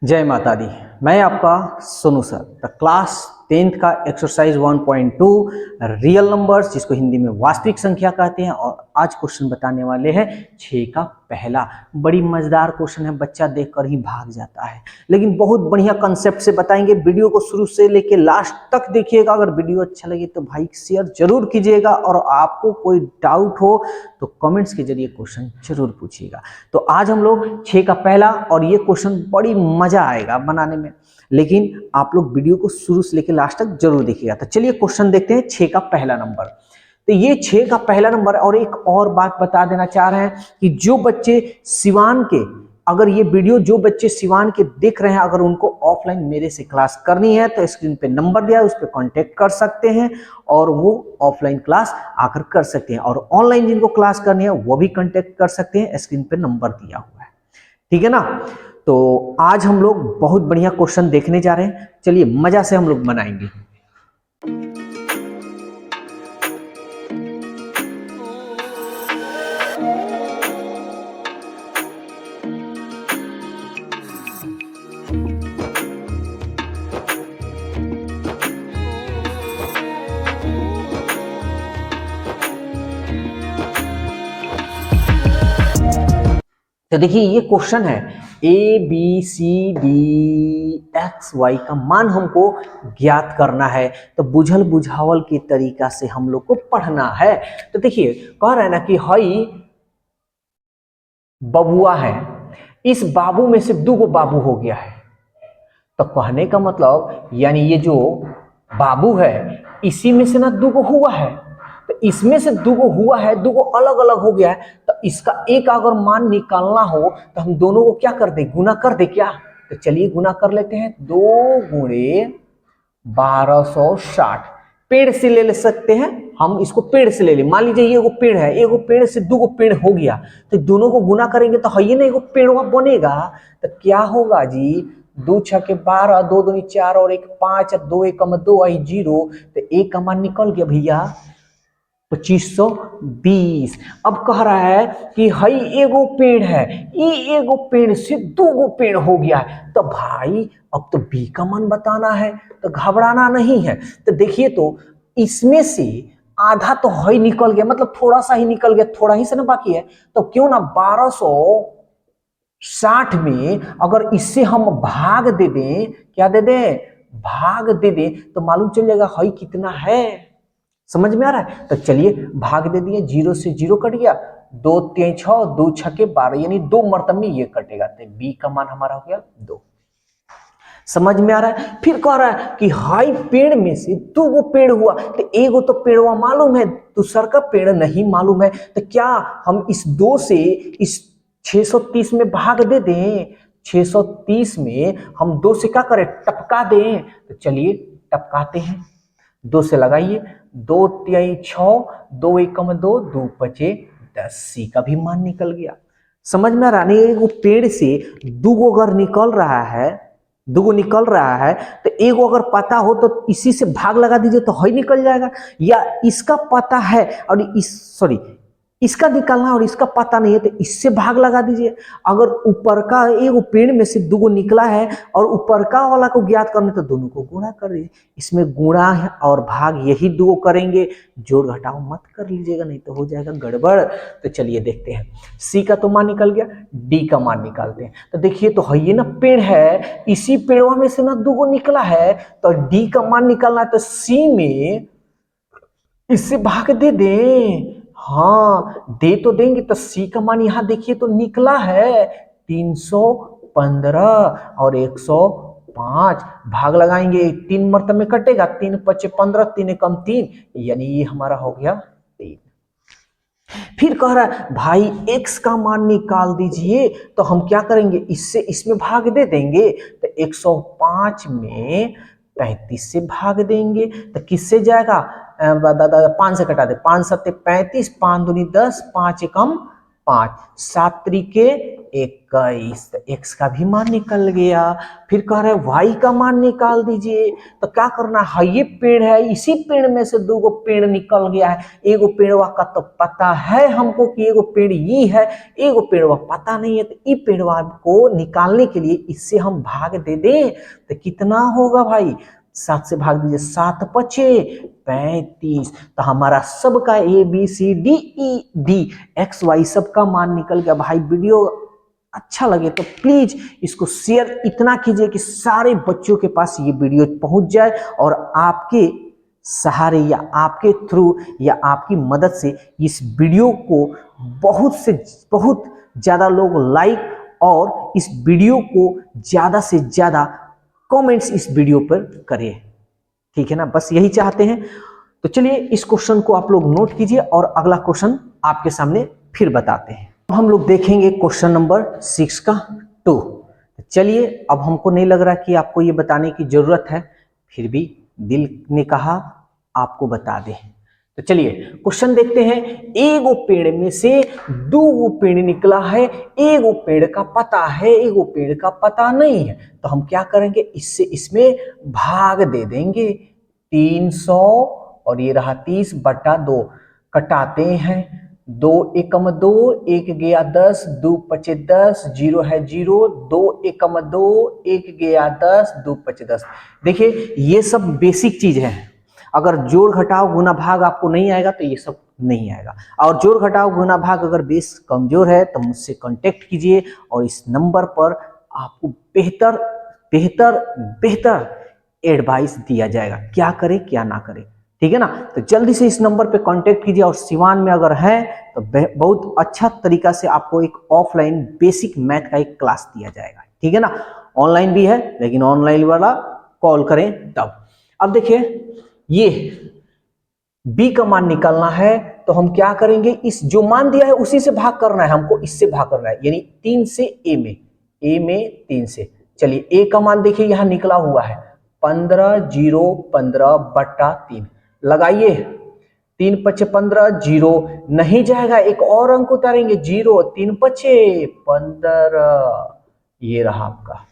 जय माता दी। मैं आपका Sonu sir. The class 10th का एक्सरसाइज 1.2 रियल नंबर्स, जिसको हिंदी में वास्तविक संख्या कहते हैं। और आज क्वेश्चन बताने वाले हैं 6 का पहला। बड़ी मजेदार क्वेश्चन है, बच्चा देखकर ही भाग जाता है, लेकिन बहुत बढ़िया कंसेप्ट से बताएंगे। वीडियो को शुरू से लेके लास्ट तक देखिएगा। अगर वीडियो अच्छा लगे तो भाई शेयर जरूर कीजिएगा, और आपको कोई डाउट हो तो कमेंट्स के जरिए क्वेश्चन जरूर पूछिएगा। तो आज हम लोग 6 का पहला, और ये क्वेश्चन बड़ी मजा आएगा बनाने में, लेकिन आप लोग वीडियो को शुरू से लेकर लास्ट तक जरूर देखिएगा। तो चलिए क्वेश्चन देखते हैं 6 का पहला नंबर। तो ये 6 का पहला नंबर। और एक और बात बता देना चाह रहे हैं कि जो बच्चे सिवान के, अगर ये वीडियो जो बच्चे सिवान के देख रहे हैं, अगर उनको ऑफलाइन मेरे से क्लास करनी है तो स्क्रीन पे नंबर दिया है, उस पर कांटेक्ट कर सकते हैं और वो ऑफलाइन क्लास आकर कर सकते हैं। और ऑनलाइन जिनको क्लास करनी है वो भी कांटेक्ट कर सकते हैं, स्क्रीन पे नंबर दिया हुआ है। ठीक है ना। तो आज हम लोग बहुत बढ़िया क्वेश्चन देखने जा रहे हैं। चलिए मजा से हम लोग बनाएंगे। तो देखिए ये क्वेश्चन है, A B C D X Y का मान हमको ज्ञात करना है। तो बुझल बुझावल के तरीका से हम लोग को पढ़ना है। तो देखिए कह रहे हैं ना कि हई बबुआ है, इस बाबू में से 2 बाबू हो गया है। तो कहने का मतलब यानी ये जो बाबू है इसी में से ना 2 हुआ है। तो इसमें से 2 हुआ है, 2 अलग अलग हो गया है। तो इसका एक अगर मान निकालना हो तो हम दोनों को क्या कर दे, गुना कर दे क्या। तो चलिए गुना कर लेते हैं। 2 गुणे 1260 पेड़ से ले सकते हैं हम, इसको पेड़ से ले ले। मान लीजिए ये पेड़ है, एगो पेड़ से 2 पेड़ हो गया, तो दोनों को गुना करेंगे तो है ना एगो पेड़ बनेगा। तो क्या होगा जी, 2 छके 12, 2 दूनी 4 और 1 5, 2 एकम 2 आई 0। तो एक का मान निकल गया भैया 2520। अब कह रहा है कि हई एगो पेड़ है, ये एगो पेड़ से 2 पेड़ हो गया है। तो भाई अब तो बी का मान बताना है, तो घबराना नहीं है। तो देखिए तो इसमें से आधा तो हई निकल गया, मतलब थोड़ा सा ही निकल गया, थोड़ा ही से ना बाकी है। तो क्यों ना 1260 में अगर इससे हम भाग दे दें, क्या दे दें, भाग दे दें, तो मालूम चल जाएगा हई कितना है। समझ में आ रहा है। तो चलिए भाग दे दिए, 0 से 0 कट गया, 2 3 6, 2 छके 12, यानी 2 मरतब में ये कटेगा। तो बी का मान हमारा हो गया 2। समझ में आ रहा है। फिर कह रहा है कि हाई पेड़ में से 2 पेड़ हुआ, तो एगो तो पेड़वा मालूम है, दूसर का पेड़ नहीं मालूम है। तो क्या हम इस 2 से इस 630 में भाग दे दें, 630 में हम 2 से क्या करें, टपका दें। तो चलिए टपकाते हैं। 2 से लगाइए, 2 3 6, 2 एकम 2, 2 पचे 10। सी का भी मान निकल गया। समझ में आ रहा है। वो पेड़ से 2 अगर निकल रहा है, 2 निकल रहा है, तो एगो अगर पता हो तो इसी से भाग लगा दीजिए तो ही निकल जाएगा। या इसका पता है और इसका निकालना और इसका पता नहीं है, तो इससे भाग लगा दीजिए। अगर ऊपर का एगो पेड़ में से 2 निकला है और ऊपर का वाला को ज्ञात करने, तो दोनों को गुणा कर दीजिए। इसमें गुणा है और भाग यही 2 करेंगे, जोड़ घटाओ मत कर लीजिएगा, नहीं तो हो जाएगा गड़बड़। तो चलिए देखते हैं। सी का तो मान निकल गया, डी का मान निकालते हैं। तो देखिए तो है ये ना पेड़ है, इसी पेड़ों में से ना 2 निकला है, तो डी का मान निकालना है। तो सी में इससे भाग दे दें। हाँ दे तो देंगे। तो सी का मान यहां देखिए तो निकला है 315 और 105। भाग लगाएंगे, 3 मरतब में कटेगा, 3 पचे 15, 3 एकम 3, यानी ये हमारा हो गया 3। फिर कह रहा है भाई x का मान निकाल दीजिए। तो हम क्या करेंगे, इससे इसमें भाग दे देंगे। तो 105 में 35 से भाग देंगे, तो किससे जाएगा, 5 से कटा दे, 5 सत्ते 35, 5 दूनी 10, 5 एकम 5, 7 त्रिके 21, तो x का भी मान निकल गया। फिर कह रहे y का मान निकाल दीजिए, तो क्या करना है, ये पेड़ है, इसी पेड़ में से 2 गो पेड़ निकल गया है। एगो पेड़वा का तो पता है हमको कि एगो पेड़ ये है, एगो पेड़वा पता नहीं है, तो ये पेड़वा को निकालने के लिए इससे हम भाग दे दें तो कितना होगा भाई, 7 से भाग दीजिए, 7 पचे 35। तो हमारा सबका ABCDED XY सबका मान निकल गया। भाई वीडियो अच्छा लगे तो प्लीज इसको शेयर इतना कीजिए कि सारे बच्चों के पास ये वीडियो पहुंच जाए और आपके सहारे या आपके थ्रू या आपकी मदद से इस वीडियो को बहुत ज्यादा लोग लाइक और इस वीडियो को ज्यादा से ज्यादा कमेंट्स इस वीडियो पर करें। ठीक है ना, बस यही चाहते हैं। तो चलिए इस क्वेश्चन को आप लोग नोट कीजिए और अगला क्वेश्चन आपके सामने फिर बताते हैं। हम लोग देखेंगे क्वेश्चन नंबर 6 का 2। चलिए, अब हमको नहीं लग रहा कि आपको ये बताने की जरूरत है, फिर भी दिल ने कहा आपको बता दें। तो चलिए क्वेश्चन देखते हैं। एगो पेड़ में से 2 गो पेड़ निकला है, एगो पेड़ का पता है, एगो पेड़ का पता नहीं है, तो हम क्या करेंगे, इससे इसमें भाग दे देंगे। 300 और ये रहा 30/2, कटाते हैं। 2 एकम 2, 1 गया 10, 2 पचे 10, 0 है 0, 2 एकम 2, 1 गया 10, 2 पचे 10। देखिए ये सब बेसिक चीज है। अगर जोड़ घटाव गुना भाग आपको नहीं आएगा तो ये सब नहीं आएगा। और जोड़ घटाव गुना भाग अगर बेस कमजोर है तो मुझसे कांटेक्ट कीजिए और इस नंबर पर आपको बेहतर एडवाइस दिया जाएगा, क्या करें क्या ना करें। ठीक है ना, तो जल्दी से इस नंबर पे कांटेक्ट कीजिए। और सिवान में अगर है तो बहुत अच्छा तरीका से आपको एक ऑफलाइन बेसिक मैथ का एक क्लास दिया जाएगा। ठीक है ना, ऑनलाइन भी है लेकिन ऑनलाइन वाला कॉल करें तब। अब देखिए ये b का मान निकालना है, तो हम क्या करेंगे, इस जो मान दिया है उसी से भाग करना है, हमको इससे भाग करना है, यानी 3 से a में 3 से। चलिए a का मान देखिए यहां निकला हुआ है 15/3 लगाइए। 3 पचे 15, 0 नहीं जाएगा, एक और अंक उतारेंगे 0, 3 पचे 15, ये रहा आपका।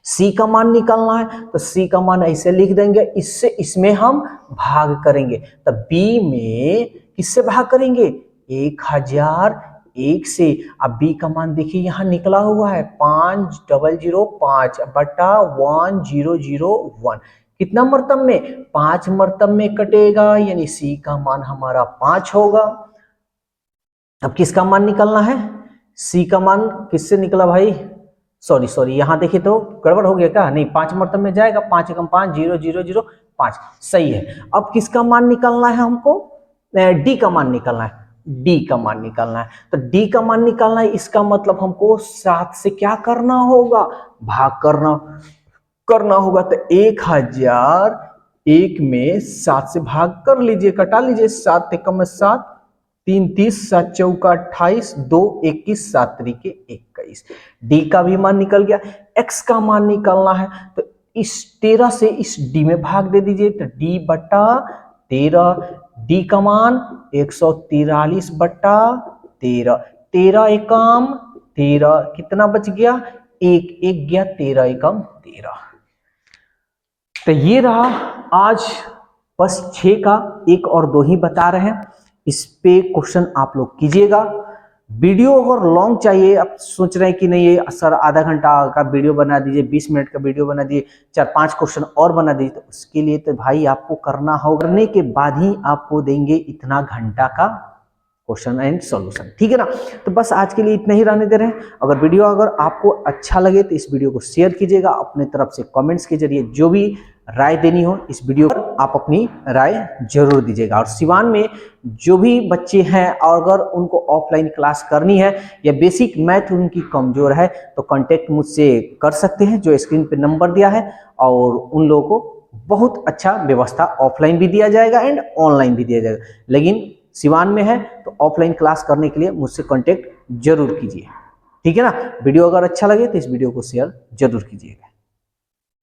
C का मान निकालना है, तो C का मान ऐसे लिख देंगे, इससे इसमें हम भाग करेंगे। तो B में किससे भाग करेंगे, 1001 से। अब B का मान देखिए यहां निकला हुआ है 5005/1001। कितना मर्तब में, 5 मर्तब में कटेगा, यानी C का मान हमारा 5 होगा। अब किसका मान निकालना है, C का मान किससे निकला भाई, सॉरी यहां देखिए तो गड़बड़ हो गया क्या, नहीं 5 मर्तब में जाएगा, 5 एकम 5, 0 0 0 5, सही है। अब किसका मान निकालना है हमको, D का मान निकालना है, D का मान निकालना है। तो D का मान निकालना है, इसका मतलब हमको 7 से क्या करना होगा, भाग करना होगा। तो 1001 में 7 से भाग कर लीजिए, कटा लीजिए। 7 एकम 7, 3 30, 7 चौका 28, 2 21, 7 त्रिके 21। डी का भी मान निकल गया। एक्स का मान निकालना है, तो इस 13 से इस डी में भाग दे दीजिए, तो D/13। डी का मान 143/13, 13 एकम 13, कितना बच गया, 1 गया, 13 एकम 13। तो ये रहा आज, बस 6 का 1 और 2 ही बता रहे हैं। इस पे क्वेश्चन आप लोग कीजिएगा। वीडियो अगर लॉन्ग चाहिए, आप सोच रहे हैं कि नहीं ये सर आधा घंटा का वीडियो बना दीजिए, 20 मिनट का वीडियो बना दीजिए, 4-5 क्वेश्चन और बना दीजिए, तो उसके लिए तो भाई आपको करना होगा, करने के बाद ही आपको देंगे इतना घंटा का क्वेश्चन एंड सॉल्यूशन। ठीक है ना, तो बस आज के लिए इतना ही रहने दे रहे हैं। अगर वीडियो अगर आपको अच्छा लगे तो इस वीडियो को शेयर कीजिएगा, अपने तरफ से कमेंट्स के जरिए जो भी राय देनी हो इस वीडियो पर आप अपनी राय जरूर दीजिएगा। और सिवान में जो भी बच्चे हैं और अगर उनको ऑफलाइन क्लास करनी है या बेसिक मैथ उनकी कमजोर है तो कांटेक्ट मुझसे कर सकते हैं, जो स्क्रीन पे नंबर दिया है, और उन लोगों को बहुत अच्छा व्यवस्था ऑफलाइन भी दिया जाएगा एंड ऑनलाइन भी दिया जाएगा। लेकिन सिवान में है तो ऑफलाइन क्लास करने के लिए मुझसे कांटेक्ट जरूर कीजिए। ठीक है ना, वीडियो अगर अच्छा लगे तो इस वीडियो को शेयर जरूर कीजिएगा।